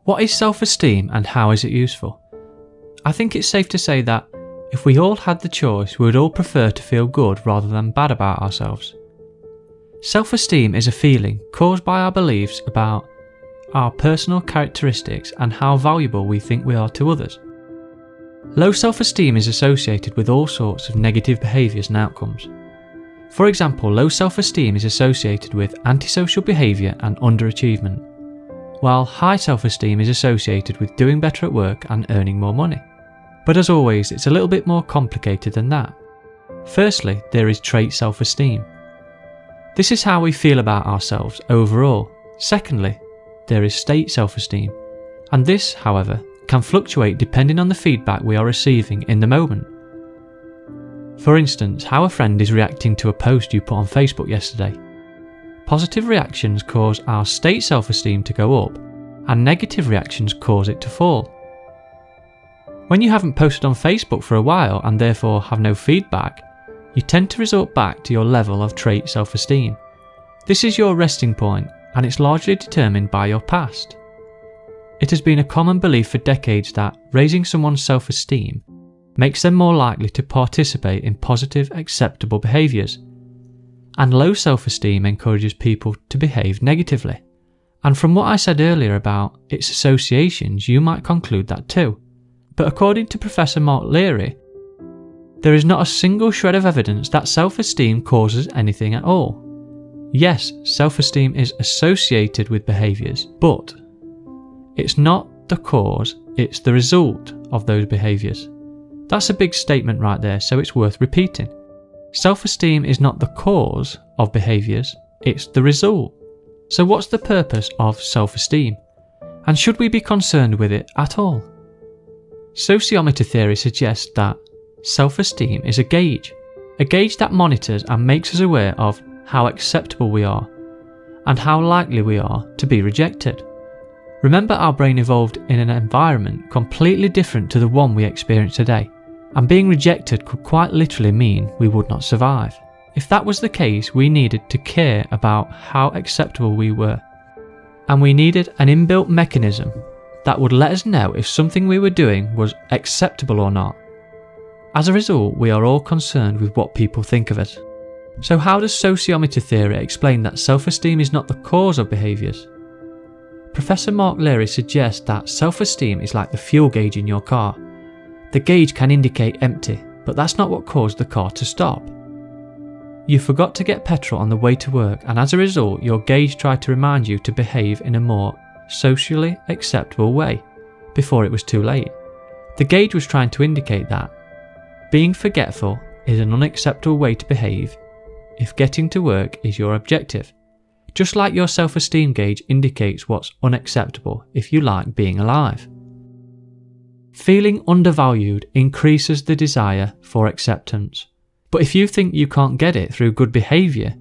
What is self-esteem and how is it useful? I think it's safe to say that if we all had the choice, we would all prefer to feel good rather than bad about ourselves. Self-esteem is a feeling caused by our beliefs about our personal characteristics and how valuable we think we are to others. Low self-esteem is associated with all sorts of negative behaviours and outcomes. For example, low self-esteem is associated with antisocial behaviour and underachievement, while high self-esteem is associated with doing better at work and earning more money. But as always, it's a little bit more complicated than that. Firstly, there is trait self-esteem. This is how we feel about ourselves overall. Secondly, there is state self-esteem, and this, however, can fluctuate depending on the feedback we are receiving in the moment. For instance, how a friend is reacting to a post you put on Facebook yesterday. Positive reactions cause our state self-esteem to go up, and negative reactions cause it to fall. When you haven't posted on Facebook for a while and therefore have no feedback, you tend to resort back to your level of trait self-esteem. This is your resting point, and it's largely determined by your past. It has been a common belief for decades that raising someone's self-esteem makes them more likely to participate in positive, acceptable behaviours, and low self-esteem encourages people to behave negatively. And from what I said earlier about its associations, you might conclude that too. But according to Professor Mark Leary, there is not a single shred of evidence that self-esteem causes anything at all. Yes, self-esteem is associated with behaviours, but it's not the cause, it's the result of those behaviours. That's a big statement right there, so it's worth repeating. Self-esteem is not the cause of behaviours, it's the result. So what's the purpose of self-esteem? And should we be concerned with it at all? Sociometer theory suggests that self-esteem is a gauge that monitors and makes us aware of how acceptable we are and how likely we are to be rejected. Remember, our brain evolved in an environment completely different to the one we experience today, and being rejected could quite literally mean we would not survive. If that was the case, we needed to care about how acceptable we were, and we needed an inbuilt mechanism that would let us know if something we were doing was acceptable or not. As a result, we are all concerned with what people think of us. So how does sociometer theory explain that self-esteem is not the cause of behaviours? Professor Mark Leary suggests that self-esteem is like the fuel gauge in your car. The gauge can indicate empty, but that's not what caused the car to stop. You forgot to get petrol on the way to work, and as a result, your gauge tried to remind you to behave in a more socially acceptable way before it was too late. The gauge was trying to indicate that being forgetful is an unacceptable way to behave if getting to work is your objective. Just like your self-esteem gauge indicates what's unacceptable if you like being alive. Feeling undervalued increases the desire for acceptance. But if you think you can't get it through good behaviour,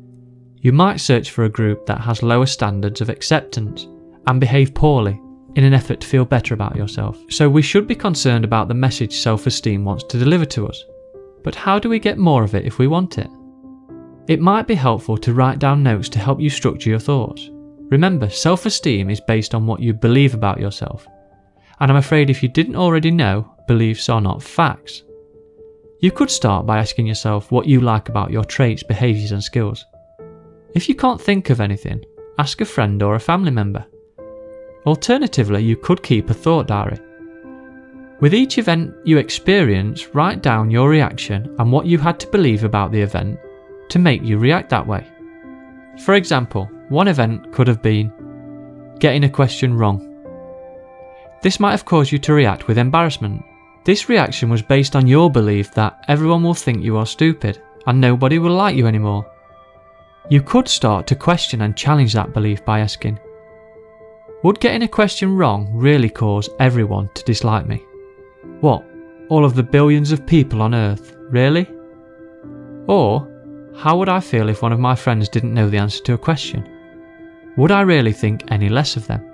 you might search for a group that has lower standards of acceptance and behave poorly in an effort to feel better about yourself. So we should be concerned about the message self-esteem wants to deliver to us. But how do we get more of it if we want it? It might be helpful to write down notes to help you structure your thoughts. Remember, self-esteem is based on what you believe about yourself. And I'm afraid if you didn't already know, beliefs are not facts. You could start by asking yourself what you like about your traits, behaviours and skills. If you can't think of anything, ask a friend or a family member. Alternatively, you could keep a thought diary. With each event you experience, write down your reaction and what you had to believe about the event to make you react that way. For example, one event could have been getting a question wrong. This might have caused you to react with embarrassment. This reaction was based on your belief that everyone will think you are stupid and nobody will like you anymore. You could start to question and challenge that belief by asking, would getting a question wrong really cause everyone to dislike me? What, all of the billions of people on Earth, really? Or, how would I feel if one of my friends didn't know the answer to a question? Would I really think any less of them?